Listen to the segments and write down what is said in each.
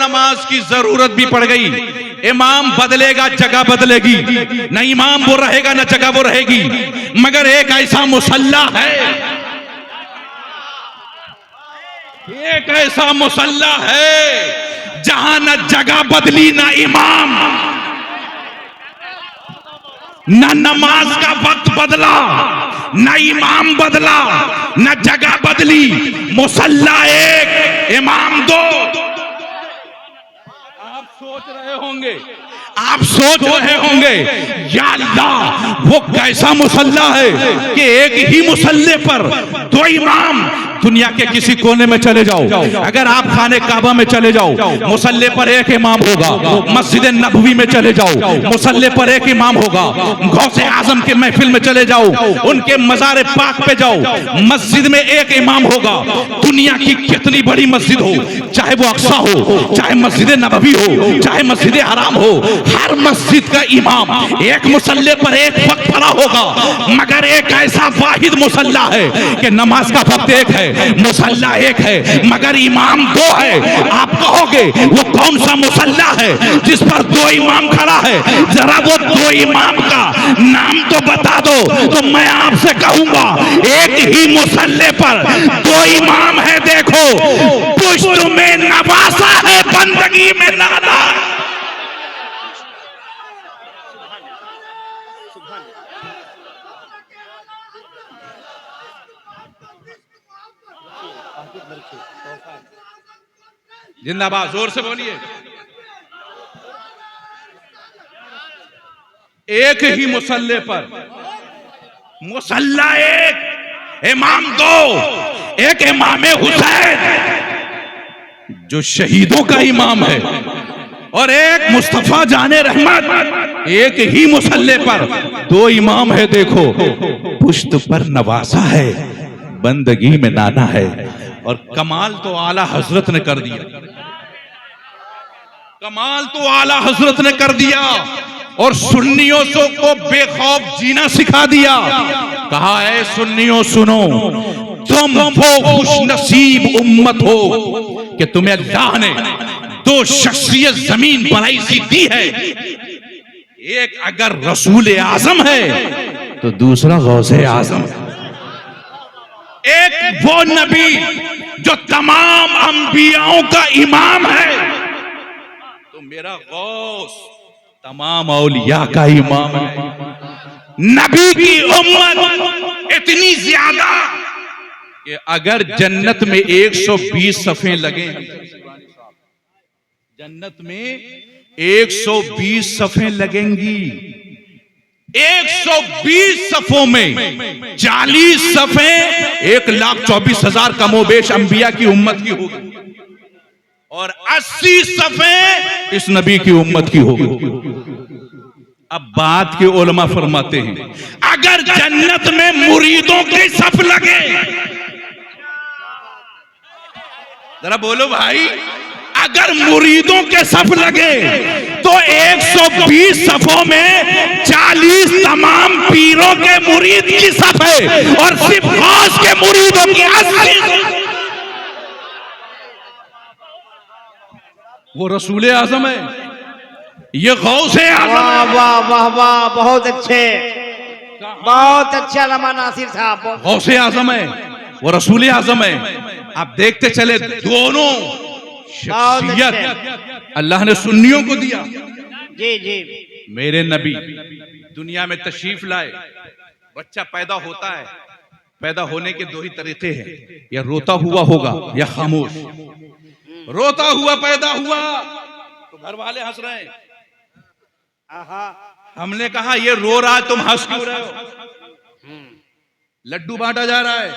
नमाज की जरूरत भी पड़ गई, इमाम बदलेगा जगह बदलेगी, न इमाम वो रहेगा न जगह वो रहेगी, मगर एक ऐसा मुसल्ला है, एक ऐसा मुसल्ला है जहां न जगह बदली न इमाम, न नमाज का वक्त बदला, न इमाम बदला, न जगह बदली, मुसल्ला एक, इमाम दो। आप सोच रहे होंगे, आप सोच रहे होंगे या अल्लाह वो कैसा मुसल्ला है कि एक ही मुसल्ले पर दो इमाम। दुनिया के किसी कोने में चले जाओ, अगर आप खाने काबा में चले जाओ, मुसल्ले पर एक इमाम होगा। मस्जिद नबवी में चले जाओ, मुसल्ले पर एक इमाम होगा। गौसे आजम के महफिल में चले जाओ, उनके मज़ार पाक पे जाओ, मस्जिद में एक इमाम होगा। दुनिया की कितनी बड़ी मस्जिद हो, चाहे वो अक्सा हो, चाहे मस्जिद नबवी हो, चाहे मस्जिद हराम हो, हर मस्जिद का इमाम एक मुसल्ले पर एक वक्त खड़ा होगा, मगर एक ऐसा वाहिद मुसल्ला है कि नमाज का वक्त एक है, मुसल्ला एक है, मगर इमाम दो है। आप कहोगे वो कौन सा मुसल्ला है जिस पर दो इमाम खड़ा है? जरा वो दो इमाम का नाम तो बता दो, तो मैं आपसे कहूंगा एक ही मुसल्ले पर दो इमाम है। देखो, पुश्त में नवासा है, बंदगी में नादा। जिंदाबाद, जोर से बोलिए। एक ही मुसल्ले पर, मुसल्ला एक, इमाम दो। एक इमाम हुसैन जो शहीदों का इमाम है, और एक मुस्तफा जाने रहमत। एक ही मुसल्ले पर दो इमाम है। देखो, पुश्त पर नवासा है, बंदगी में नाना है। और कमाल तो आला हजरत ने कर दिया, कमाल तो आला हजरत ने कर दिया, और सुन्नियों को बेखौफ जीना सिखा दिया। कहा है, सुन्नियों सुनो, तुम वो खुश नसीब उम्मत हो कि तुम्हें अल्लाह ने दो शख्सियत जमीन बनाई सी दी है। एक अगर रसूल आजम है तो दूसरा गौसे आजम है। एक वो नबी जो तमाम अंबियाओं का इमाम है, तो मेरा गौस तमाम औलिया का इमाम है। नबी की उम्मत इतनी ज्यादा कि अगर जन्नत में 120 सफ़ें लगे, जन्नत में 120 सफ़ें लगेंगी, 120 सफ़ों में 40 सफ़ें 1,24,000 कमोबेश अंबिया की उम्मत की होगी, और 80 सफ़ें इस नबी की उम्मत की होगी। अब बात के उलमा फरमाते हैं, अगर जन्नत में मुरीदों के सफ लगे, जरा बोलो भाई, अगर मुरीदों के सफ लगे तो 120 सफों में 40 तमाम पीरों के मुरीद की सफ है, और सिर्फ गौस के मुरीदों की 80। वो रसूल आजम है, ये गौसे आजम है। वाह वाह वाह, बहुत अच्छे, बहुत अच्छा लम्हा नासिर साहब। गौसे आजम है, वो रसूल आजम है। आप देखते चले, दोनों शख्सियत अल्लाह ने सुन्नियों को दिया। जी जी, मेरे नबी दुनिया में तशरीफ लाए, बच्चा पैदा होता है, पैदा होने के दो ही तरीके हैं, या रोता हुआ होगा या खामोश। रोता हुआ पैदा हुआ तो घर वाले हंस रहे हैं, हमने कहा ये रो रहा है, तुम हंस क्यों रहे हो? लड्डू बांटा जा रहा है।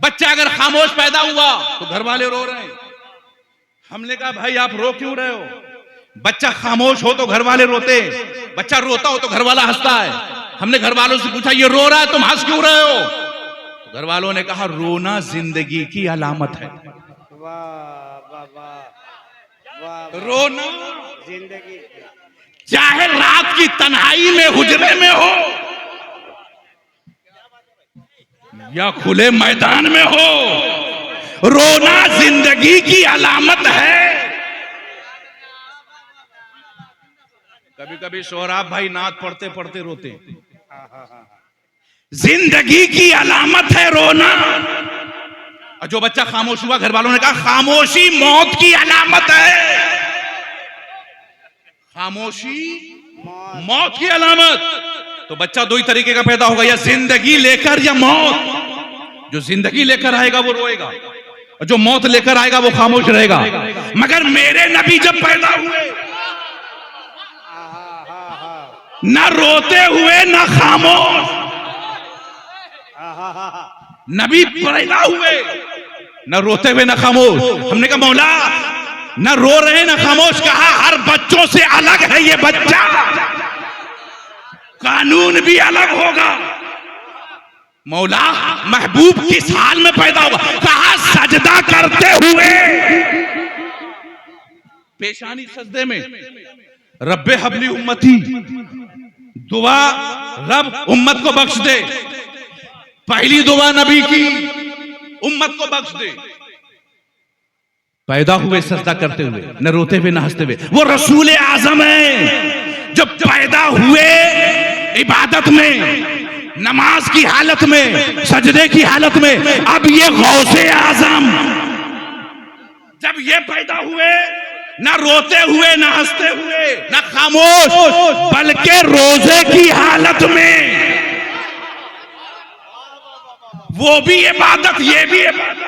बच्चा अगर खामोश पैदा हुआ तो घर वाले रो रहे हैं, हमने कहा भाई आप रो क्यों रहे हो? बच्चा खामोश हो तो घर वाले रोते, बच्चा रोता हो तो घर वाला हंसता है। हमने घर वालों से पूछा ये रो रहा है, तुम हंस क्यों रहे हो? तो घर वालों ने कहा रोना जिंदगी की अलामत है। रोना जिंदगी, चाहे रात की तन्हाई में हुजरे में हो या खुले मैदान में हो, रोना जिंदगी की अलामत है। कभी कभी सोहराब भाई नात पढ़ते पढ़ते रोते हैं। जिंदगी की अलामत है रोना। और जो बच्चा खामोश हुआ, घर वालों ने कहा खामोशी मौत की अलामत है। खामोशी मौत की अलामत। तो बच्चा दो ही तरीके का पैदा होगा, या जिंदगी लेकर या मौत। जो जिंदगी लेकर आएगा वो रोएगा, और जो मौत लेकर आएगा वो खामोश रहेगा। मगर मेरे नबी जब पैदा हुए, ना रोते हुए ना खामोश। नबी पैदा हुए ना रोते हुए ना खामोश। हमने कहा मौला ना रो रहे ना खामोश, कहा हर बच्चों से अलग है ये बच्चा, कानून भी अलग होगा। मौला महबूब किस हाल में पैदा होगा, कहा सजदा करते हुए। पेशानी सजदे में रब्बे हबली उम्मती, दुआ रब उम्मत को बख्श दे। पहली दुआ नबी की, उम्मत को बख्श दे। पैदा हुए सजदा करते हुए, न रोते हुए न हंसते हुए। वो रसूल आजम है जो पैदा हुए इबादत में, नमाज की हालत में, सजदे की हालत में। अब ये गौसे आजम जब ये पैदा हुए, ना रोते हुए ना हंसते हुए ना खामोश, बल्कि रोजे की हालत में। वो भी इबादत, ये भी इबादत।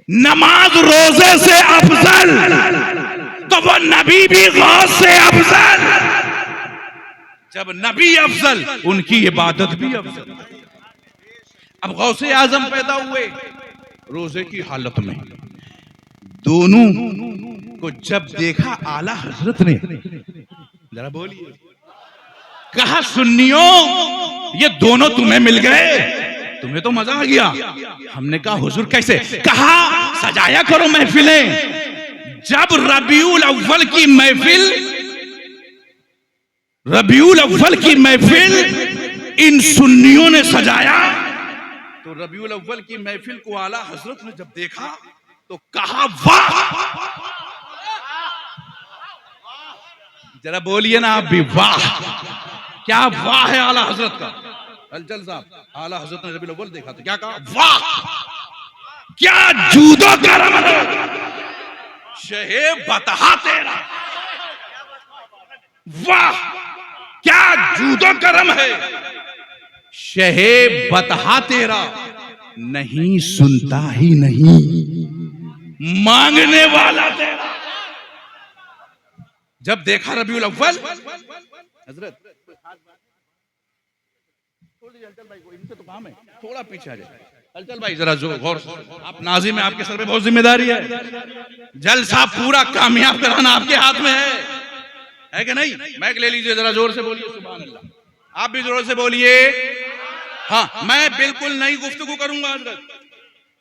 नमाज रोजे से अफजल, तो वो नबी भी गौस से अफजल। जब नबी अफजल, उनकी इबादत भी अफजल। अब गौसे आजम पैदा हुए रोजे की हालत में। दोनों को जब देखा आला हजरत ने, जरा बोलिए, कहा सुन्नियों ये दोनों तुम्हें मिल गए, तुम्हें तो मजा आ गया। हमने कहा हुजूर कैसे? कहा सजाया करो महफिलें। जब रबीउल अव्वल की महफिल, रबीउल अव्वल की महफिल इन सुन्नियों ने सजाया, तो रबीउल अव्वल की महफिल को आला हजरत ने जब देखा तो कहा वाह। जरा बोलिए ना आप भी, वाह। क्या वाह है आला हजरत का। अलचल साहब, आला हजरत ने रबीउल अव्वल देखा तो क्या कहा? वाह क्या जूदो करम है, शहे बतहा तेरा। वाह क्या जूदो करम है, शहे बतहा तेरा। नहीं सुनता ही नहीं, मांगने वाला तेरा। जब देखा रबीउल अव्वल, हजरत इनसे तो काम है, थोड़ा पीछे आ जाए। हलचल भाई जरा जो गौर, आप नाज़िम में, आपके सर पे बहुत जिम्मेदारी है। जलसा पूरा कामयाब कराना आपके हाथ में है कि नहीं? मैक ले लीजिए, जरा जोर से बोलिए सुभान अल्लाह। आप भी जोर से बोलिए। हाँ, मैं बिल्कुल नई गुफ्तगू करूंगा हजरत,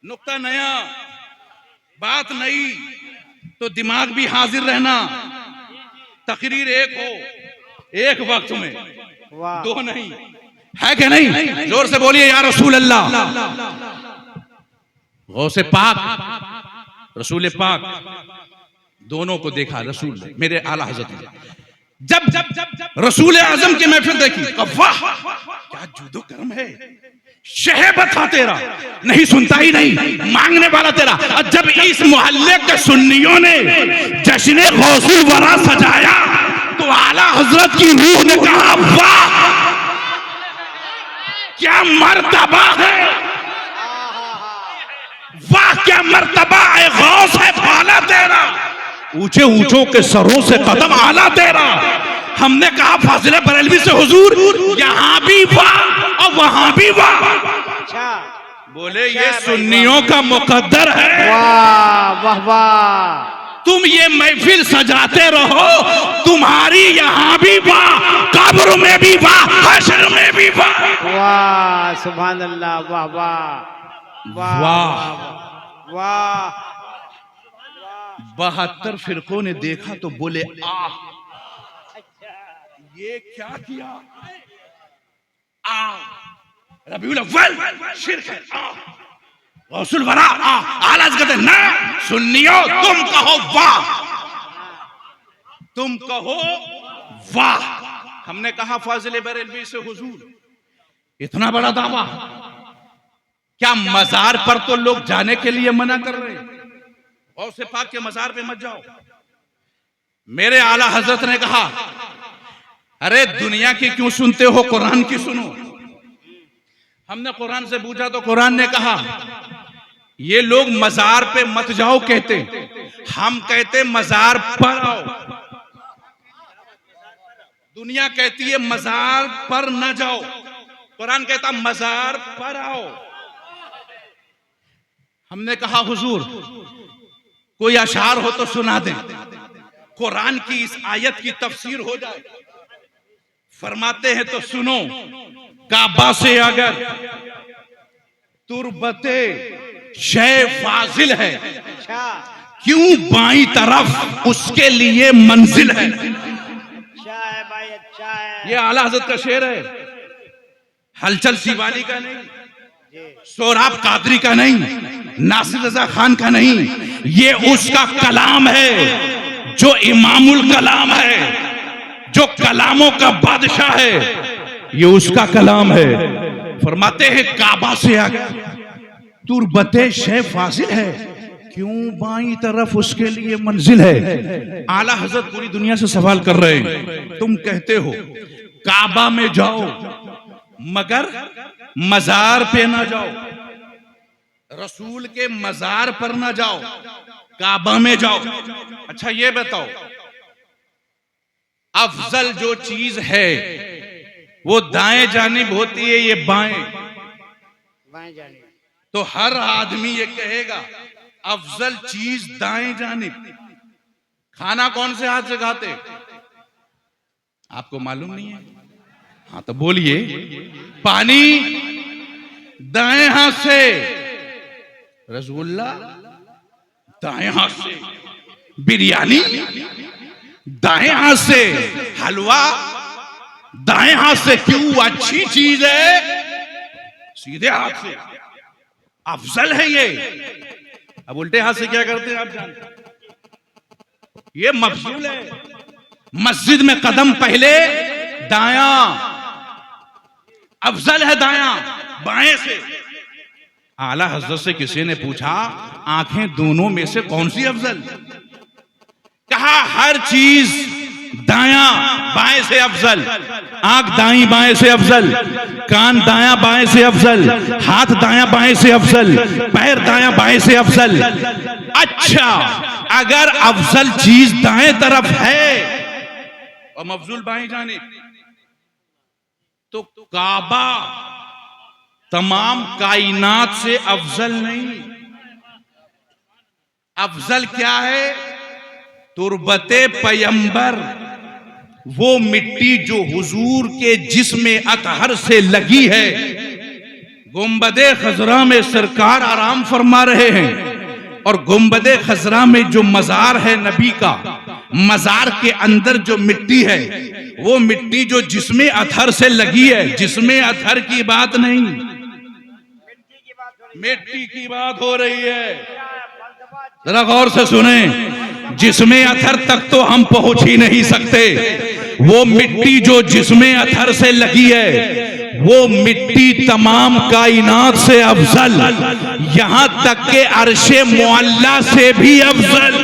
नुक्ता नया, बात नई, तो दिमाग भी हाजिर रहना। तकरीर एक हो, एक वक्त में, दो नहीं, है कि नहीं? जोर से बोलिए या रसूल अल्लाह। गौसे पाक, रसूल पाक, दोनों को देखा रसूल मेरे आला हजरत ने। जब रसूल आजम की महफिल देखी, वाह क्या जूदो करम है, शहे बता तेरा, नहीं सुनता ही नहीं, मांगने वाला तेरा। और जब इस मोहल्ले के सुन्नियों ने जश्न गौसुल वरा सजाया, तो आला हजरत की रूह ने कहा वाह क्या मर्तबा है, वाह क्या मर्तबा है, गौस है फाला तेरा, ऊंचे ऊंचों के सरों से कदम आला तेरा। हमने कहा फाजिल बरेलवी से हुजूर यहां भी वाह और वहां भी वाह। बोले ये सुन्नियों का मुकद्दर है। वाह वाह वाह। तुम ये महफिल सजाते रहो, तुम्हारी यहां भी वाह, कब्र में भी वाह, हश्र में भी वाह। वाह सुभान अल्लाह, वाह वाह वाह वाह। 72 फिरकों ने देखा तो बोले आह, ये क्या किया? रबीउल अव्वल शिरक है, गौसुल वरा, आलाज कहते ना सुन्नियों तुम कहो वाह, तुम कहो वाह, हमने कहा फाजिल बरेलवी से, हुजूर इतना बड़ा दावा, क्या मजार पर तो लोग जाने के लिए मना कर रहे हैं, और से पाक के मजार पे मत जाओ। मेरे आला हजरत ने कहा, अरे दुनिया की क्यों सुनते हो, कुरान की सुनो। हमने कुरान से पूछा तो कुरान ने कहा, ये लोग मजार पे मत जाओ कहते, हम कहते मजार पर आओ। दुनिया कहती है मजार पर न जाओ, कुरान कहता मजार पर आओ। हमने कहा हुजूर कोई अशार हो तो सुना दें, कुरान की इस आयत की तफसीर हो जाए। फरमाते हैं तो सुनो, काबा से अगर तुरबते शे फाजिल है, अच्छा क्यों बाईं तरफ उसके लिए मंजिल है। अच्छा है भाई, अच्छा है। ये आला हजरत का शेर है, हलचल सीवाली का नहीं, सोराब कादरी का नहीं, नासिर रजा खान का नहीं, ये उसका कलाम है जो इमामुल कलाम है, जो कलामों का बादशाह है, ये उसका कलाम है। फरमाते हैं काबा से अगर तुरबते शे फाजिल है, क्यों बाईं तरफ उसके लिए मंजिल है। आला हजरत पूरी दुनिया से सवाल कर रहे हैं, तुम कहते हो काबा में जाओ मगर मजार पे ना जाओ, रसूल के मजार पर ना जाओ, काबा में जाओ। अच्छा ये बताओ, अफजल जो चीज है वो दाएं जानिब होती है, ये बाएं बाएं जानिब। तो हर आदमी ये कहेगा अफजल चीज दाएं जानिब। खाना कौन से हाथ से खाते, आपको मालूम नहीं है? हाँ तो बोलिए, पानी दाएं हाथ से, रसगुल्ला दाएं हाथ से, बिरयानी दाएं हाथ से, हलवा दाएं हाथ से। क्यों? अच्छी चीज है सीधे हाथ से, अफजल है ये। अब उल्टे हाथ से क्या करते हैं आप जानते हैं, ये मफजूल है। मस्जिद में कदम पहले दाया, अफजल है दाया, बाएं से। आला हजरत से किसी ने पूछा आंखें दोनों में से कौन सी अफजल, कहा हर चीज दाया बाएं से अफजल, आंख दाई बाएं से अफजल, कान दाया बाएं से अफजल, हाथ दाया बाएं से अफजल, पैर दाया बाएं से अफजल। अच्छा अगर अफजल चीज दाएं तरफ है और मफजूल बाएं जानिब, तो काबा तमाम कायनात से अफजल नहीं। अफजल क्या है? तुरबते पैगंबर, वो मिट्टी जो हुजूर के जिस्म अतहर से लगी है। गुंबदे खजरा में सरकार आराम फरमा रहे हैं, और गुंबदे खजरा में जो मजार है नबी का, मजार के अंदर जो मिट्टी है, वो मिट्टी जो जिस्म अतहर से लगी है। जिस्म अतहर की बात नहीं, मिट्टी की बात हो रही है। जरा गौर से सुने, जिस्म अतहर तक तो हम पहुंच ही नहीं सकते। वो मिट्टी जो जिस्म अतहर से लगी है, वो मिट्टी तमाम कायनात से अफजल, यहां तक के अर्शे मुअल्ला से भी अफजल।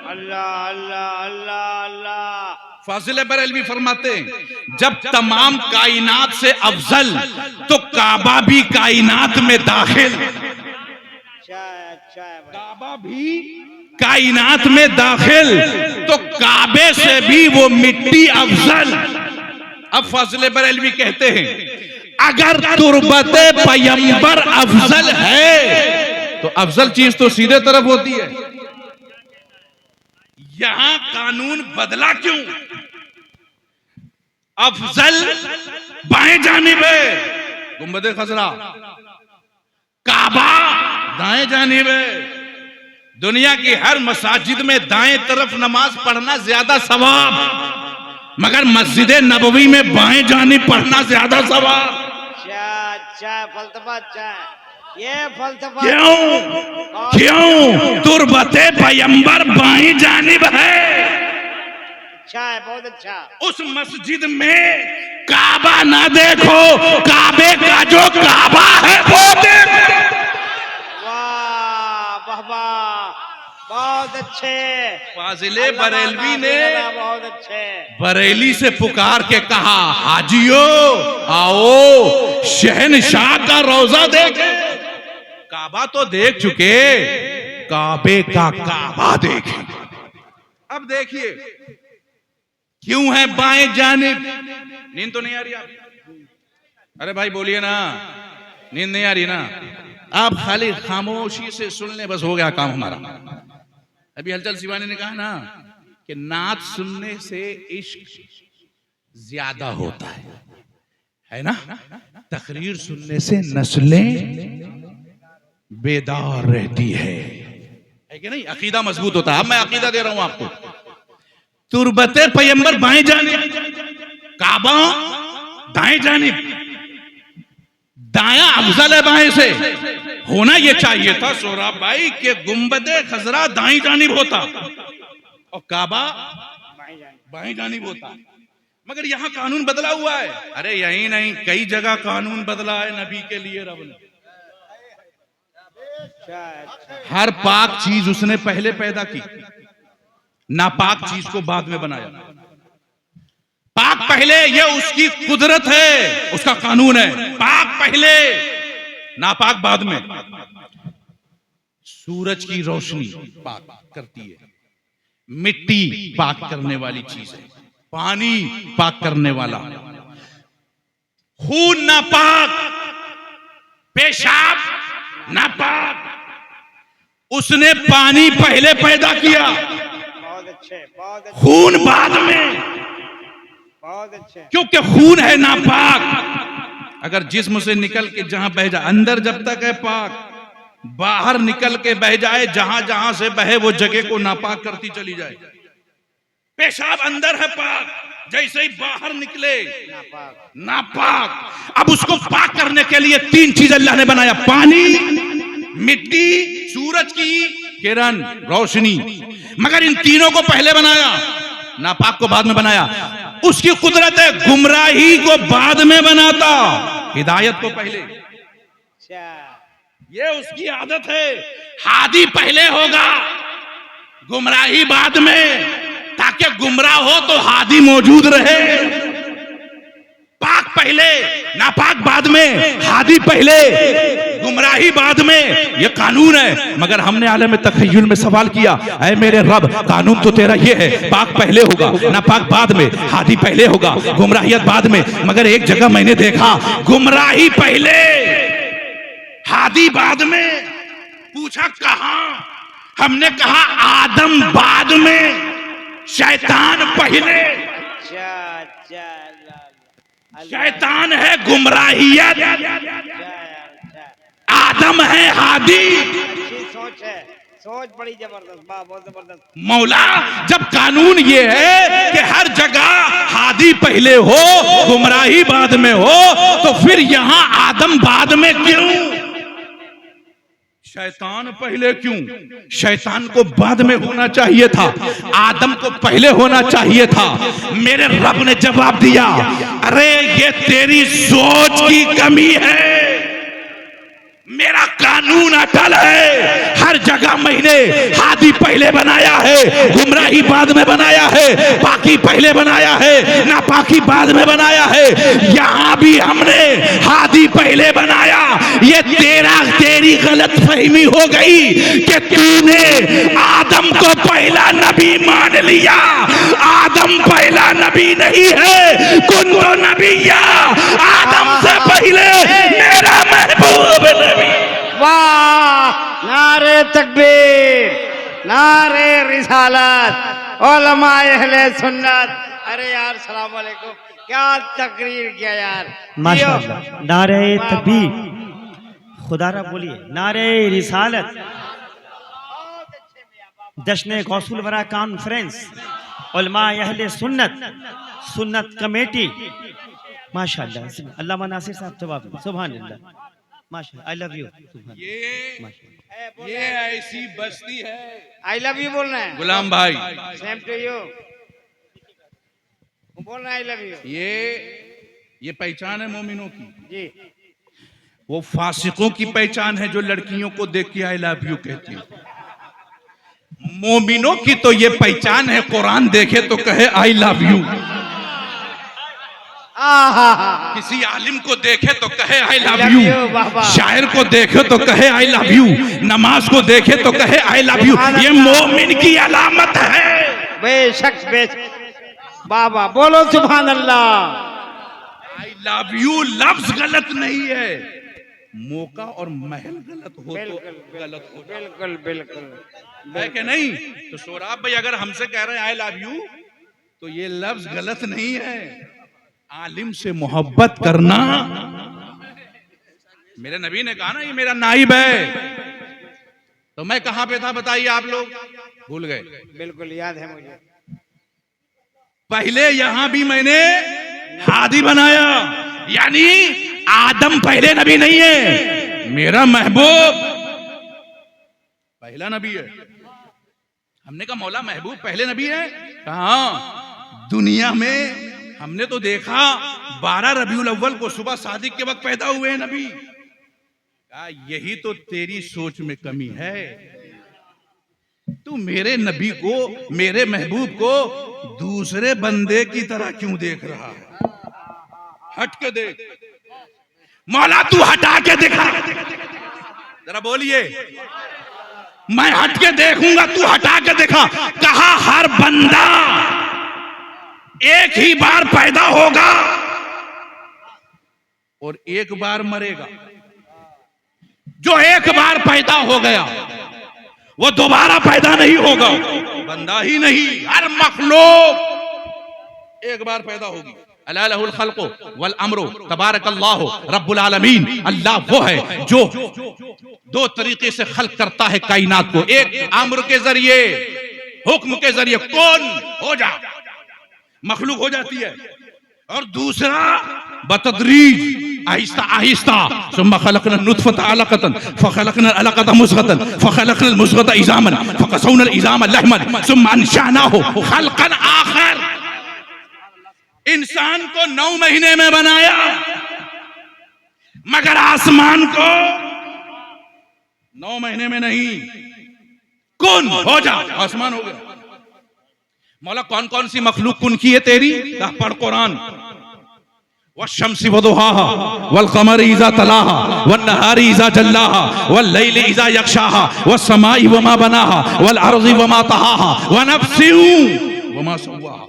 अल्लाह अल्लाह अल्लाह अल्लाह। फाजिल बरेलवी फरमाते हैं, जब तमाम कायनात से अफजल, तो काबा भी कायनात में दाखिल। अच्छा है भाई। काबा भी कायनात में दाखिल, तो काबे से भी वो मिट्टी अफजल। अब फाजिल बरेलवी कहते हैं, अगर तुरबते पैगंबर अफजल है, तो अफजल चीज तो सीधे तरफ होती है। यहां कानून बदला क्यों? अफजल बाएं जानिब है, गुंबदे खजरा, काबा दाएं जानिब है। दुनिया की हर मसाजिद में दाएं तरफ नमाज पढ़ना ज्यादा सवाब, मगर मस्जिद नबवी में बाएं जानिब पढ़ना ज्यादा सवाब। अच्छा फलसफा, अच्छा है ये फलसफा। क्यों? तुरबते पैगंबर बाएं जानिब है। अच्छा है, बहुत अच्छा। उस मस्जिद में काबा ना देखो, काबे का जो काबा है वो देखो। वाह वाह वाह, बहुत अच्छे। फाजिले बरेलवी ने बहुत अच्छे। बरेली से पुकार के कहा, हाजियो आओ शहनशाह का रोजा देखे। काबा तो देख चुके, काबे का काबा देखे। अब देखिए क्यों है बाएं जानिब। नींद तो नहीं आ रही आप? अरे भाई बोलिए ना, नींद नहीं आ रही ना? आप खाली खामोशी से सुन ले, बस हो गया काम हमारा। अभी हलचल शिवानी ने कहा ना कि नात सुनने से इश्क ज्यादा होता है ना? तकरीर सुनने से नस्लें बेदार रहती है कि नहीं? अकीदा मजबूत होता है। अब मैं अकीदा दे रहा हूं आपको। तुरबते पैगंबर बाएं जानिब, काबा दाएं जानिब, दाया अफजल है बाएं से। होना यह चाहिए था सोहराब भाई के गुंबदे खजरा दाएं जानिब होता और काबा बाएं जानिब होता, मगर यहां कानून बदला हुआ है। अरे यही नहीं, कई जगह कानून बदला है नबी के लिए रब ने। हर पाक चीज उसने पहले पैदा की, नापाक चीज को बाद में बनाया। पाक पहले, ये उसकी कुदरत है, उसका कानून है। पाक पहले, नापाक बाद में। सूरज की रोशनी पाक करती है, मिट्टी पाक करने वाली चीज है, पानी पाक करने वाला, खून नापाक, पेशाब नापाक, उसने पानी पहले पैदा किया, बहुत अच्छे, बहुत अच्छे, खून बाद में, बहुत अच्छे। क्योंकि खून है नापाक। अगर जिस्म से निकल के जहां बह जाए, अंदर जब तक है पाक, बाहर निकल के बह जाए जहां जहां से बहे वो जगह को नापाक करती चली जाए। पेशाब अंदर है पाक, जैसे ही बाहर निकले नापाक। अब उसको पाक करने के लिए तीन चीज अल्लाह ने बनाया, पानी, मिट्टी, सूरज की किरण, रोशनी। मगर इन तीनों को पहले बनाया, नापाक को बाद में बनाया। उसकी कुदरत है, गुमराही को बाद में बनाता, हिदायत को पहले। ये उसकी आदत है। हादी पहले होगा, गुमराही बाद में, ताकि गुमराह हो तो हादी मौजूद रहे। पाक पहले, नापाक बाद में, हादी पहले, गुमराही बाद में। ये कानून है। मगर हमने आलम तखय्युल में सवाल किया, ऐ मेरे रब, कानून तो तेरा ये है, पाक पहले होगा, नापाक बाद में, हादी पहले होगा, गुमराहियत बाद में। मगर एक जगह मैंने देखा गुमराही पहले, हादी बाद में। पूछा कहां? हमने कहा आदम बाद में, शैतान पहले। शैतान है गुमराहियत, आदम है हादी। सोच है, सोच बड़ी जबरदस्त, बहुत जबरदस्त। मौला जब कानून ये है कि हर जगह हादी पहले हो, गुमराही बाद में हो, तो फिर यहां आदम बाद में क्यों, शैतान पहले क्यों? शैतान को बाद में होना चाहिए था, आदम को पहले होना चाहिए था। मेरे रब ने जवाब दिया, अरे ये तेरी सोच की कमी है, मेरा कानून अटल है। हर जगह मैंने हादी पहले बनाया है, गुमराही बाद में बनाया है, पाकी पहले बनाया है, नापाकी बाद में बनाया है। यहां भी हमने हादी पहले बनाया। ये तेरी गलत फहमी हो गई कि तूने आदम को पहला नबी मान लिया। आदम पहला नबी नहीं है, कुन्तो नबिय्या, आदम से पहले मेरा महबूब नबी। वाह, नारे तकबीर, नारे रिसालत, उलमाए अहले सुन्नत। अरे यार सलाम अलैकुम, क्या तकरीर किया यार, माशाअल्लाह। नारे तकबीर, खुदारा बोलिए, नारे रिसालत। जश्न गौसुल वरा कॉन्फ्रेंस, उलमाए अहले सुन्नत, सुन्नत कमेटी। माशाअल्लाह। अल्लामा नासिर साहब जवाब, सुभान अल्लाह, माशाअल्लाह, आई लव यू। ये ऐसी बस्ती है। आई लव यू बोलना है गुलाम भाई, सेम टू यू। बोल रहा आई लव यू। ये पहचान है मोमिनों की। जी वो फासिकों की पहचान है जो लड़कियों को देख के आई लव यू कहती है। मोमिनों की तो ये पहचान है, कुरान देखे तो कहे आई लव यू। किसी आलिम को देखे तो कहे आई लव यू, शायर को देखे तो कहे आई लव यू, नमाज को देखे तो कहे आई लव यू। ये मोमिन की अलामत है। बेशक बेशक बाबा बोलो सुभान अल्लाह। आई लव यू लफ्ज गलत नहीं है, मौका और महल गलत हो तो गलत हो। बिल्कुल बिल्कुल है कि नहीं? तो सोराब भाई अगर हमसे कह रहे हैं आई लव यू तो ये लफ्ज गलत नहीं है। आलिम से मोहब्बत करना, मेरे नबी ने कहा ना ये मेरा नाइब है, तो मैं कहां पे था बताइए आप लोग? भूल गए? बिल्कुल याद है मुझे। पहले यहां भी मैंने हादी बनाया, यानी आदम पहले नबी नहीं है, मेरा महबूब पहला नबी है। हमने कहा मौला महबूब पहले नबी है? कहा दुनिया में हमने तो देखा 12 रबीउल अव्वल को सुबह सादिक के वक्त पैदा हुए हैं नबी। कहा यही तो तेरी सोच में कमी है, तू मेरे नबी को, मेरे महबूब को दूसरे बंदे की तरह क्यों देख रहा है? हट के देख मौला, तू हटा के दिखा जरा, बोलिए। मैं हट के देखूंगा, तू हटा के दिखा। कहा हर बंदा एक ही बार पैदा होगा और एक बार मरेगा। जो एक बार पैदा हो गया वो दोबारा पैदा नहीं होगा, बंदा ही नहीं, हर मखलूक एक बार पैदा होगी। अला लहुल खल्क़ु वल अम्रु तबारकल्लाहु रब्बुल आलमीन। अल्लाह वो है जो दो तरीके से खल्क करता है कायनात को। एक अम्र के जरिए, हुक्म के जरिए कौन हो जा, मखलूक हो जाती है, और दूसरा बतदरीज, आहिस्ता आहिस्ता। सुम्मा खलकना नुतफता अलकतन फखलकना अलकता मुज़गतन फखलकना मुज़गता इज़ामन फकसौना इज़ाम लहमन सुम्मा अंशानाहु खल्कन आखर। इंसान को 9 महीने में बनाया, मगर आसमान को 9 महीने में नहीं। कौन हो जा, आसमान हो गया। मौला कौन कौन सी मखलूक कुन की है तेरी? पढ़ कुरान। वश्शम्सि वदुहाहा वल्क़मरि इज़ा तलाहा वन्नहारि इज़ा जल्लाहा वल्लैलि इज़ा यग़शाहा वस्समाइ वमा बनाहा वल्अर्ज़ि वमा तहाहा वनफ्सिन वमा सव्वाहा।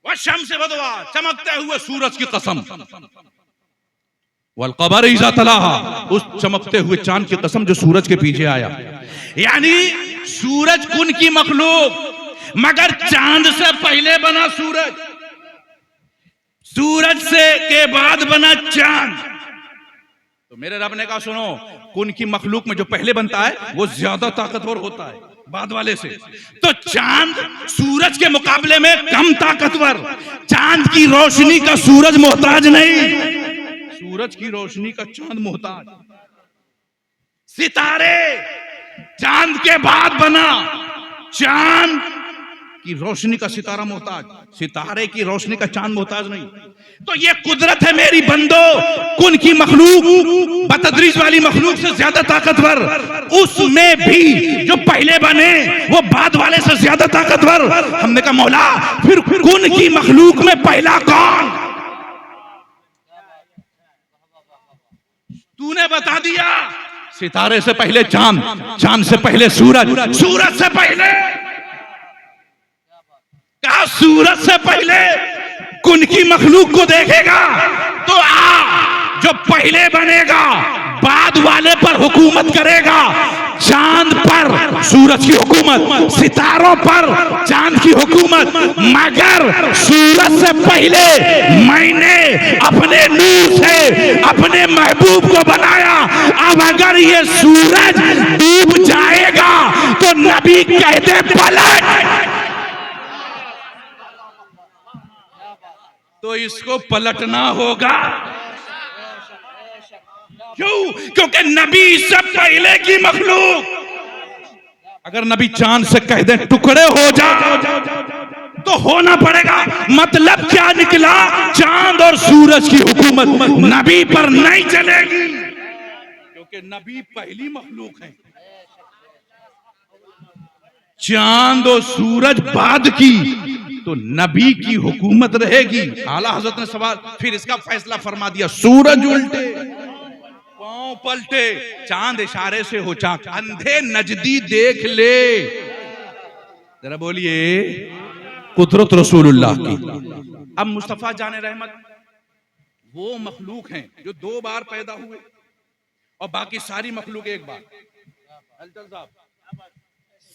वश्शम्सि वदुहाहा, चमकते हुए सूरज की कसम। वल्क़मरि इज़ा तलाहा, उस चमकते हुए चांद की कसम जो सूरज के पीछे आया। यानी सूरज कुन की मखलूक, मगर चांद से पहले बना सूरज, सूरज से के बाद बना चांद। तो मेरे रब ने कहा सुनो, कुन की मखलूक में जो पहले बनता है वो ज्यादा ताकतवर होता है बाद वाले से। तो चांद सूरज के मुकाबले में कम ताकतवर। चांद की रोशनी का सूरज मोहताज नहीं, सूरज की रोशनी का चांद मोहताज। सितारे चांद के बाद बना, चांद की रोशनी का सितारा मोहताज, सितारे की रोशनी का चांद मोहताज नहीं। तो ये कुदरत है मेरी बंदो, कुन की मखलूक बतदरीज वाली मखलूक से ज्यादा ताकतवर, उसमें भी जो पहले बने वो बाद वाले से ज्यादा ताकतवर। हमने कहा मौला फिर कुन की मखलूक में पहला कौन? तूने बता दिया, सितारे से पहले चांद, चांद से पहले सूरज, सूरज से पहले कहा, सूरज से पहले कुन की मखलूक को देखेगा तो जो पहले बनेगा बाद वाले पर हुकूमत करेगा। चांद पर सूरज की हुकूमत, सितारों पर चांद की हुकूमत। मगर सूरज से पहले मैंने अपने नूर से अपने महबूब को बनाया। अब अगर ये सूरज डूब जाएगा तो नबी कहते पलट, तो इसको पलटना होगा। क्यों? क्योंकि नबी से पहले की मखलूक। अगर नबी चांद से कह दे टुकड़े हो जा तो होना पड़ेगा। मतलब क्या निकला? चांद और सूरज की हुकूमत नबी पर नहीं चलेगी, क्योंकि नबी पहली मखलूक है। चांद और सूरज बाद की, तो नबी की हुकूमत रहेगी। आला हजरत ने सवाल फिर इसका फैसला फरमा दिया, सूरज उल्टे पांव पलटे, चांद इशारे से हो चाक, अंधे नजदी देख ले। जरा बोलिए कुदरत रसूलुल्लाह की। अब मुस्तफा जाने रहमत वो मखलूक हैं जो 2 बार पैदा हुए और बाकी सारी मखलूक एक बार। हलचल साहब,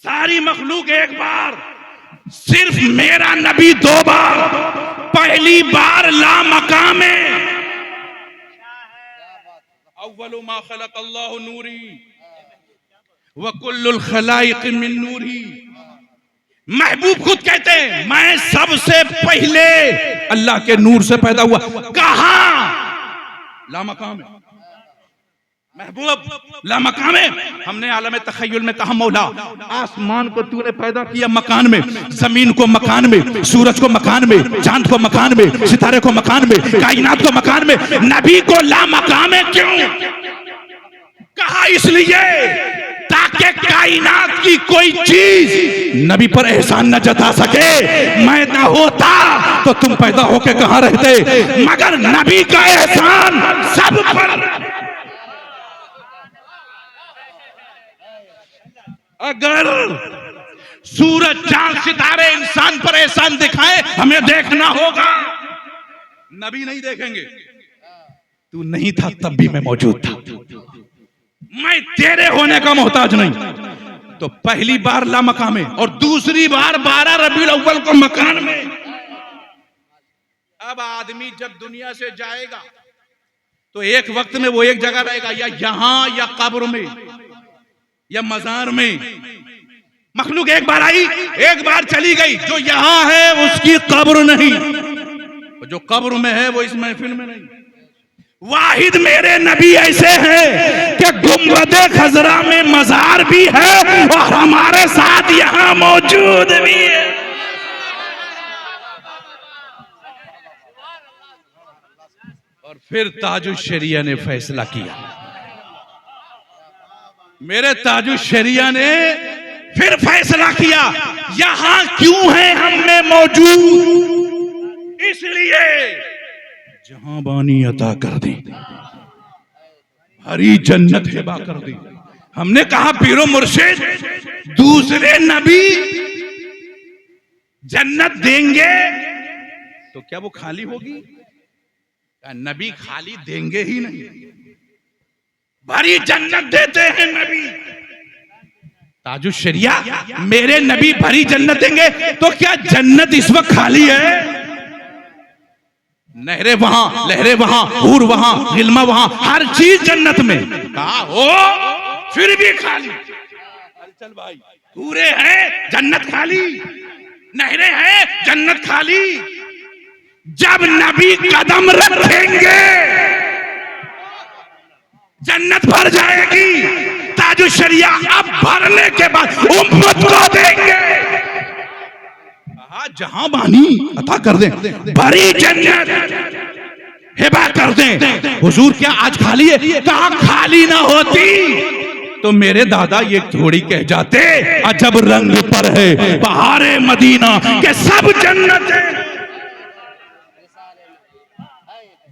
सारी मखलूक एक बार, सिर्फ मेरा नबी 2 बार। पहली बार ला मकाम में, अव्वलु मा खलक अल्लाहु नूरी व कुल्लुल खलाइक मिन नूरी। महबूब खुद कहते हैं मैं सबसे पहले अल्लाह के नूर से पैदा हुआ। कहां? ला मकाम में। महबूब ला मकाम में। हमने आलम तखय्युल में कहा मौला आसमान को तूने पैदा किया मकान में, जमीन को मकान में, सूरज को मकान में, चांद को मकान में, सितारे को मकान में, कायनात को मकान में, नबी को ला मकाम में क्यों कहा? इसलिए ताकि कायनात की कोई चीज नबी पर एहसान न जता सके। मैं ना होता तो तुम पैदा होके कहां रहते, मगर नबी का एहसान सब पर। अगर सूरज चांद सितारे इंसान पर एहसान दिखाए, हमें देखना होगा, नबी नहीं देखेंगे। तू नहीं था तब भी मैं मौजूद था, मैं तेरे होने का मोहताज नहीं। तो पहली बार ला मकाम में और दूसरी बार 12 रबीउल अव्वल को मकान में। अब आदमी जब दुनिया से जाएगा तो एक वक्त में वो एक जगह रहेगा, या यहां या कब्र में या मजार में। मखलूक एक बार आई एक बार चली गई। जो यहां है उसकी कब्र नहीं, जो कब्र में है वो इस महफिल में नहीं। वाहिद मेरे नबी ऐसे हैं कि गुंबदे खजरा में मजार भी है और हमारे साथ यहां मौजूद भी है। और फिर ताजुल शरिया ने फैसला किया, मेरे ताजुल शरिया ने फिर फैसला किया यहां क्यों है हम में मौजूद। इसलिए जहां बानी अता कर दी, हरी जन्नत हिबा कर दी। हमने कहा पीरो मुर्शिद दूसरे नबी जन्नत देंगे तो क्या वो खाली होगी? नबी खाली देंगे ही नहीं, भरी जन्नत देते हैं नबी। ताजुल शरिया मेरे नबी भरी जन्नत देंगे तो क्या जन्नत इस वक्त खाली है? नहरें वहां, लहरें वहां, हूर वहां, गिलमा वहां, हर चीज जन्नत में। कहा हो फिर भी खाली। चल भाई, हूरें हैं जन्नत खाली, नहरें हैं जन्नत खाली। जब नबी कदम रखेंगे जन्नत भर जाएगी। ताजुल शरिया अब भरने के बाद उम्मत को देंगे। जहां बानी अता कर दें, भरी जन्नत हिबा कर दें। हुजूर क्या आज खाली है? कहा खाली ना होती तो मेरे दादा ये थोड़ी कह जाते अजब रंग पर है बहारे मदीना के सब जन्नत है।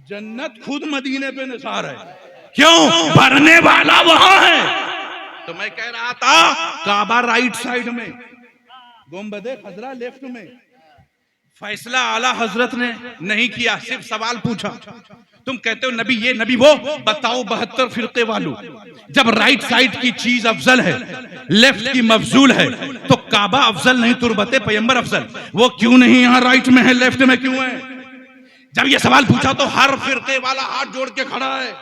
जन्नत खुद मदीने पे निसार है, क्यों? भरने वाला वहां है। तो मैं कह रहा था काबा राइट साइड में, गुंबदे खजरा लेफ्ट में। फैसला आला हजरत ने नहीं किया, सिर्फ सवाल पूछा। तुम कहते हो नबी ये नबी वो, बताओ 72 फिरके वालों, जब राइट साइड की चीज अफजल है, लेफ्ट की मफजूल है, तो काबा अफजल नहीं तुरबते पैगंबर अफजल, वो क्यों नहीं यहाँ राइट में है, लेफ्ट में क्यों है? जब ये सवाल पूछा तो हर फिरके वाला हाथ जोड़ के खड़ा है।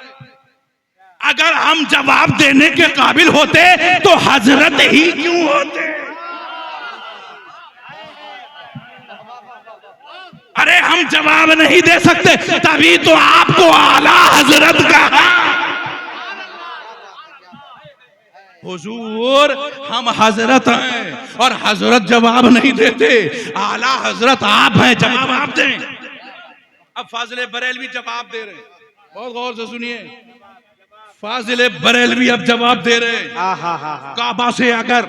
अगर हम जवाब देने के काबिल होते तो हजरत ही क्यों होते? अरे हम जवाब नहीं दे सकते, तभी तो आपको आला हजरत कहा। हुजूर हम हजरत हैं और हजरत जवाब नहीं देते, आला हजरत आप हैं, जवाब आप दें। अब फाजिले बरेलवी जवाब दे रहे हैं, बहुत गौर से सुनिए। फाजिले बरेलवी अब जवाब दे रहे हैं, काबा से अगर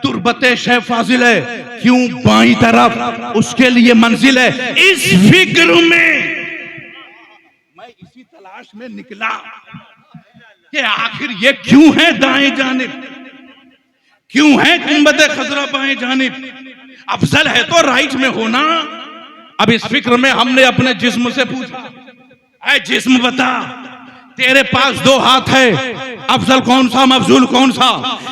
तुरबते शे फाजिल है, क्यों बाईं तरफ उसके लिए मंजिल है। इस फिक्र में मैं इसी तलाश में निकला कि आखिर ये क्यों है दाएं जानिब, क्यों है गुंबद खजरा बाएं जानिब, अफजल है तो राइट में होना। अब इस फिक्र में हमने अपने जिस्म से पूछा, ऐ जिस्म बता, तेरे पास दो हाथ है, अफजल कौन सा मफजूल कौन सा।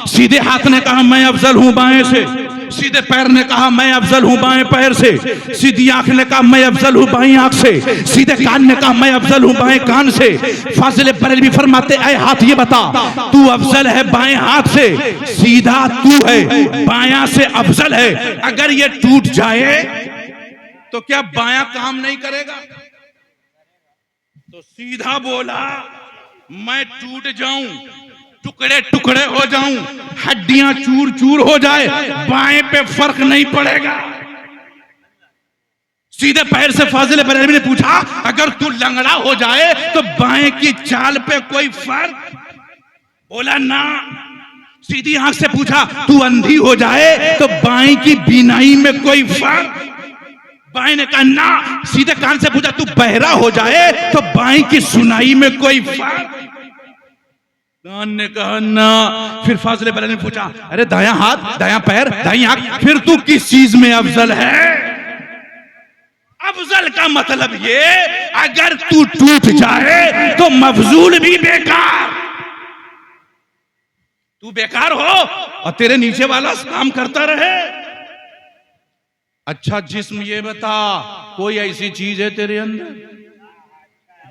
सीधे हाथ ने कहा मैं अफजल हूं बाएं से, सीधे पैर ने कहा मैं अफजल हूं बाएं पैर से, सीधी आंख ने कहा मैं अफजल हूं बाएं आंख से, सीधे कान ने कहा मैं अफजल हूं बाएं कान से। फाजिल बरेलवी फरमाते ऐ हाथ ये बता, तू अफजल है बाएं हाथ से, सीधा तू है बायां से अफजल है। अगर ये टूट जाए तो क्या बायां काम नहीं करेगा? तो सीधा बोला मैं टूट जाऊं, टुकड़े टुकड़े हो जाऊं, हड्डियां चूर चूर हो जाए, बाएं पे फर्क नहीं पड़ेगा। सीधे पैर से फाजिल बरेलवी ने पूछा अगर तू लंगड़ा हो जाए तो बाएं की चाल पे कोई फर्क? बोला ना। सीधी आंख से पूछा तू अंधी हो जाए तो बाएं की बीनाई में कोई फर्क? बाएं ने कहा ना। सीधे कान से पूछा तू बहरा हो जाए तो बाएं की सुनाई में कोई फर्क? कान ने कहा ना। फिर फाजिल बरेलवी ने पूछा अरे दायां हाथ, दायां पैर, दाईं आंख, फिर तू किस चीज में अफजल है? अफजल का मतलब ये अगर तू टूट जाए तो मफजूल भी बेकार, तू बेकार हो और तेरे नीचे वाला काम करता रहे। अच्छा जिस्म ये बता, कोई ऐसी चीज है तेरे अंदर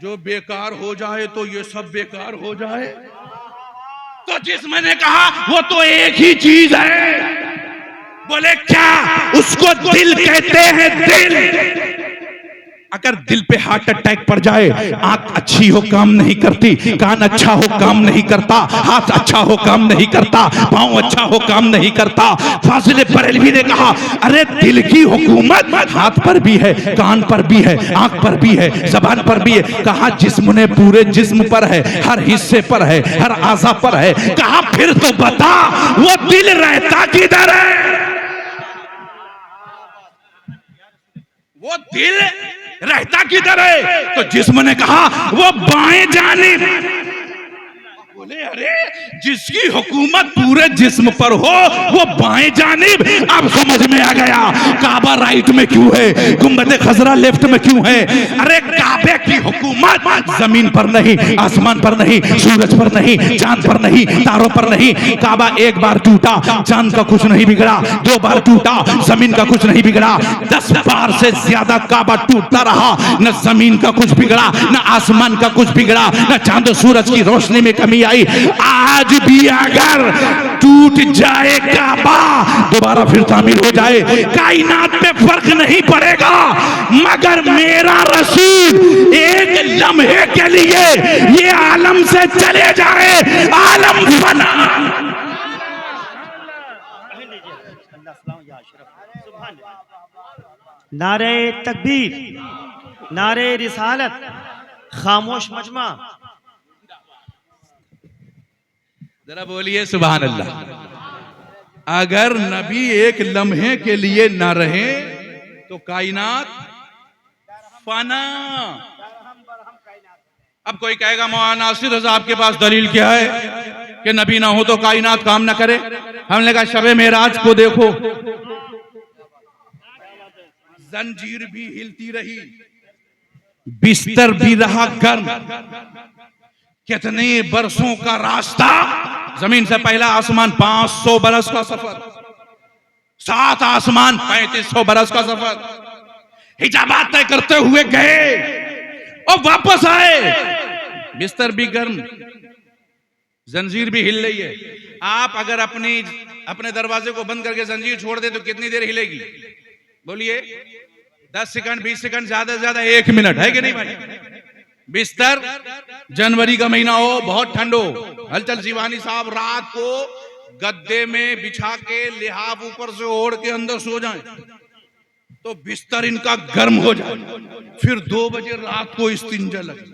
जो बेकार हो जाए तो ये सब बेकार हो जाए? तो जिस्म ने कहा वो तो एक ही चीज है। बोले क्या? उसको दिल कहते हैं, दिल। अगर दिल पे हार्ट अटैक पड़ जाए, आंख अच्छी हो काम नहीं करती, कान अच्छा हो काम नहीं करता, हाथ अच्छा हो काम नहीं करता, पांव अच्छा हो काम नहीं करता। फाजिल बरेलवी ने कहा अरे दिल की हुकूमत हाथ पर भी है, कान पर भी है, आंख पर भी है, जबान पर भी है। कहा जिस्म ने पूरे जिस्म पर है, हर हिस्से पर है, हर आज़ा पर है। कहा फिर तो बता वो दिल रहता किधर है? वो दिल रहता किधर है? तो जिस्म ने कहा वो बाएं जानिब। बोले अरे जिसकी हुकूमत पूरे जिस्म पर हो वो बाएं जानिब। अब समझ में आ गया काबा राइट में क्यों है, गुंबद खजरा लेफ्ट में क्यों है। अरे काबे की हुकूमत जमीन पर नहीं, आसमान पर नहीं, सूरज पर नहीं, चांद पर नहीं, तारों पर नहीं। काबा एक बार टूटा, चांद का कुछ नहीं बिगड़ा, दो बार टूटा, जमीन का कुछ नहीं बिगड़ा, 10 बार से ज्यादा काबा टूटता रहा, न जमीन का कुछ बिगड़ा, न आसमान का कुछ बिगड़ा, न चांद सूरज की रोशनी में कमी आई। आज भी अगर टूट जाए काबा, दोबारा फिर तामीर हो जाए, कायनात में फर्क नहीं पड़ेगा। मगर मेरा रसूल एक लम्हे के लिए ये आलम से चले जाए, आलम फना। नारे तकबीर, नारे रिसालत, खामोश मजमा। जरा बोलिए सुभान अल्लाह। अगर नबी एक लम्हे के लिए ना रहे तो कायनात फना। अब कोई कहेगा मौलाना नासिर रज़ा आपके पास दलील क्या है कि नबी ना हो तो कायनात काम ना करे? हमने कहा शबे मेराज को देखो, जंजीर भी हिलती रही, बिस्तर भी रहा गर्म, कितने बरसों का रास्ता, जमीन से पहला आसमान 500 बरस का सफर, 7 आसमान 3500 बरस का सफर, हिजाबात तय करते हुए गए और वापस आए, बिस्तर भी गर्म, जंजीर भी हिल रही है। आप अगर अपने दरवाजे को बंद करके जंजीर छोड़ दे तो कितनी देर हिलेगी? बोलिए 10 सेकंड, 20 सेकंड, ज्यादा से ज्यादा 1 मिनट, है कि नहीं भाई? बिस्तर, जनवरी का महीना हो, बहुत ठंड हो, हलचल शिवानी साहब रात को गद्दे में बिछा के लिहाफ ऊपर से ओढ़ के अंदर सो जाएं तो बिस्तर इनका गर्म हो जाए, फिर 2 बजे रात को इस्तिंजा लगे।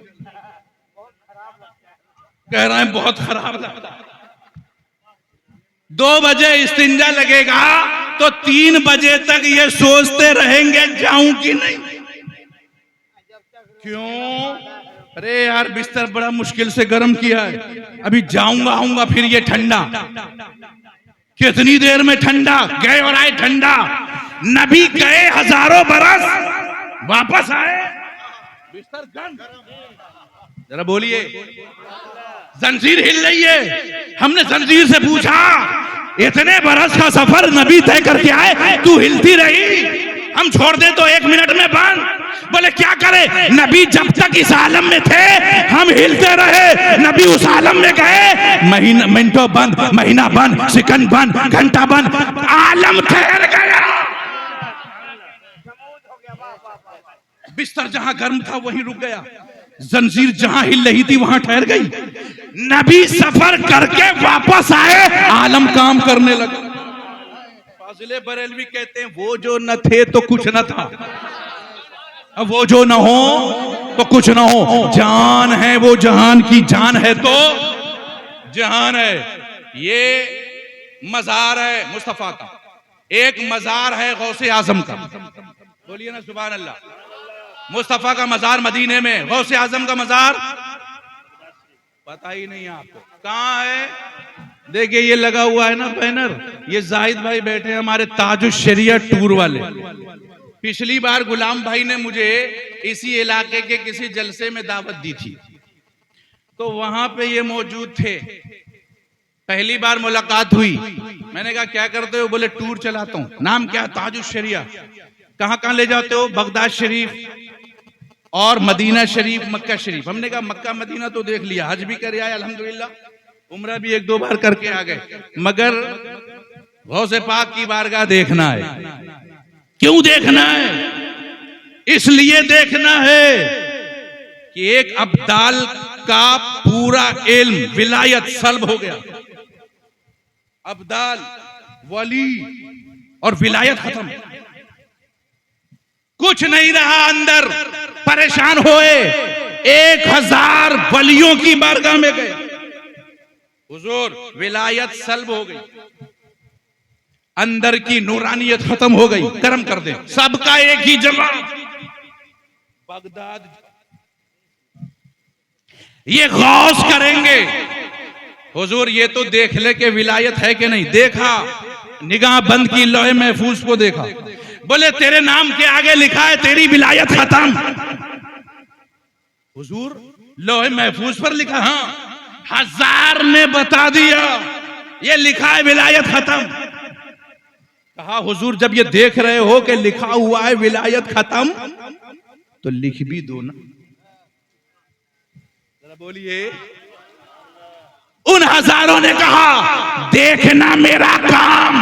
कह रहे हैं बहुत खराब लगता है। 2 बजे इस्तिंजा लगेगा तो 3 बजे तक ये सोचते रहेंगे जाऊं कि नहीं। क्यों? अरे यार बिस्तर बड़ा मुश्किल से गर्म किया है, अभी जाऊंगा आऊंगा फिर ये ठंडा, कितनी देर में ठंडा, गए और आए ठंडा। नबी गए हजारों बरस, वापस आए बिस्तर गर्म। जरा बोलिए, जंजीर हिल रही है। हमने जंजीर से पूछा, इतने बरस का सफर नबी तय करके आए, तू हिलती रही, हम छोड़ दे तो 1 मिनट में बंद। बोले क्या करे, नबी जब तक इस आलम में थे हम हिलते रहे, नबी उस आलम में गए, महीना मिनटों बंद, महीना बंद, सेकंड बंद, घंटा बंद, आलम ठहर गया। बिस्तर जहां गर्म था वहीं रुक गया, जंजीर जहां हिल रही थी वहां ठहर गई। नबी सफर करके वापस आए, आलम काम करने लगा। फाजिले बरेलवी कहते हैं वो जो न थे तो कुछ न था, अब वो जो न हो तो कुछ न हो। जान है वो जहान की जान है तो जहान है। ये मजार है मुस्तफा का, एक मजार है गौसे आजम का। बोलिए ना सुभान अल्लाह। मुस्तफा का मजार मदीने में, गौसे आजम का मजार पता ही नहीं आपको कहां है। देखिए ये लगा हुआ है ना बैनर, ये जाहिद भाई बैठे हैं हमारे ताजुश शरिया टूर वाले। पिछली बार गुलाम भाई ने मुझे इसी इलाके के किसी जलसे में दावत दी थी, तो वहां पे ये मौजूद थे। पहली बार मुलाकात हुई, मैंने कहा क्या करते हो, बोले टूर चलाता हूं। नाम क्या? ताजुश शरिया। कहां कहां ले जाते हो? बगदाद शरीफ और मदीना शरीफ, मक्का शरीफ। हमने कहा मक्का मदीना तो देख लिया, हज भी कर आए अल्हम्दुलिल्लाह, उम्रा भी 1-2 बार करके आ गए, मगर गौसे पाक की बारगाह देखना है। क्यों देखना है? इसलिए देखना है कि एक अब्दाल का पूरा इल्म विलायत सल्ब हो गया। अब्दाल, वली और विलायत खत्म, कुछ नहीं रहा अंदर। परेशान होए, 1000 वलियों की बारगाह में गए, हुजूर विलायत सल्ब हो गई, अंदर की नूरानियत खत्म हो गई, कर्म कर दे। सबका एक ही जवाब, बगदाद ये गौस करेंगे। हुजूर ये तो देख ले कि विलायत है कि नहीं। देखा, निगाह बंद की, लौह महफूज को देखा, बोले तेरे नाम के आगे लिखा है तेरी विलायत खत्म। हुजूर लौह महफूज पर लिखा? हाँ। 1000 ने बता दिया ये लिखा है विलायत खत्म। कहा हुजूर जब ये देख रहे हो कि लिखा हुआ है विलायत खत्म, तो लिख भी दो ना। जरा बोलिए। उन 1000 ने कहा देखना मेरा काम,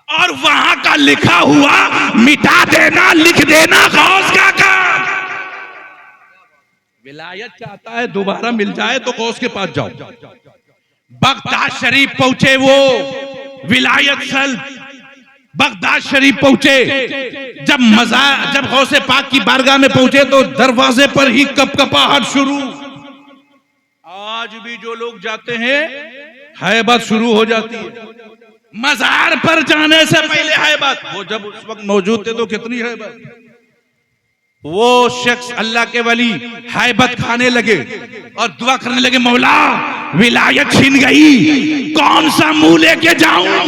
और वहां का लिखा हुआ मिटा देना, लिख देना गौस का काम। विलायत चाहता है दोबारा मिल जाए तो गौस के पास जाओ। बगदाद शरीफ पहुंचे वो, विलायत सल बगदाद शरीफ पहुंचे। जब गौसे पाक की बारगाह में पहुंचे तो दरवाजे पर ही कपकपाहट शुरू। आज भी जो लोग जाते हैं हैबत शुरू हो जाती है। मजार पर जाने से पहले हैबत, वो जब उस वक्त मौजूद थे तो कितनी हैबत। वो शख्स अल्लाह के वली हैबत खाने लगे और दुआ करने लगे, मौला विलायत छिन गई, कौन सा मुंह लेके जाऊं।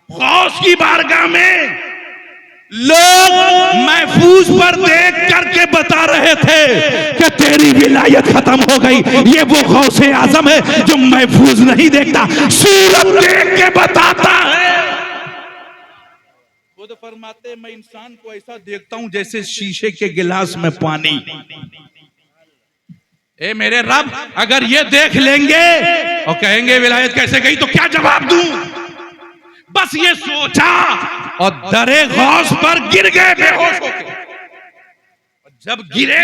गौस की बारगाह में लोग महफूज पर देख करके बता रहे थे कि तेरी विलायत खत्म हो गई। ये वो गौसे आजम है जो महफूज नहीं देखता, सूरत देख के बताता है। खुद फरमाते मैं इंसान को ऐसा देखता हूं जैसे शीशे के गिलास में पानी। ए मेरे रब, अगर ये देख लेंगे और कहेंगे विलायत कैसे गई तो क्या जवाब दूं। बस ये सोचा और दरे गौस पर गिर गए बेहोश होकर। जब गिरे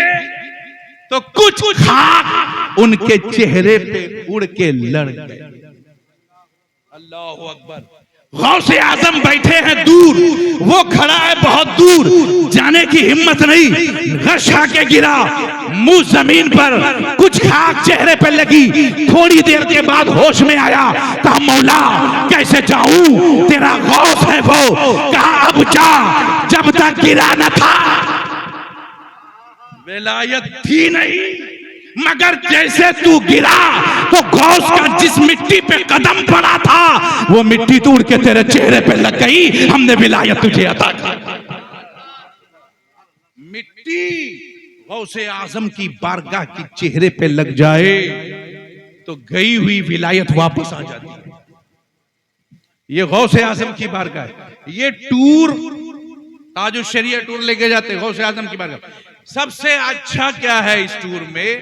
तो कुछ खाक उनके चेहरे पे उड़ के लड़ गए। अल्लाह अकबर। गौसे आजम बैठे हैं दूर, वो खड़ा है बहुत दूर, जाने की हिम्मत नहीं, गश आके गिरा मुंह जमीन पर, कुछ खाक चेहरे पे लगी। थोड़ी देर के बाद होश में आया, कहा मौला कैसे जाऊं, तेरा गौस है वो। कहा अब जा, जब तक गिरा न था विलायत थी नहीं, मगर जैसे तू गिरा तो गौस का जिस मिट्टी पे कदम पड़ा था वो मिट्टी तो उड़ के तेरे चेहरे पे लग गई, हमने विलायत तुझे अता की। मिट्टी गौसे आजम की बारगाह की चेहरे पे लग जाए तो गई हुई विलायत वापस आ जाती है। ये गौसे आजम की बारगाह है। ये टूर ताजुश शरिया टूर लेके जाते गौसे आजम की बारगाह। सबसे अच्छा क्या है इस टूर में?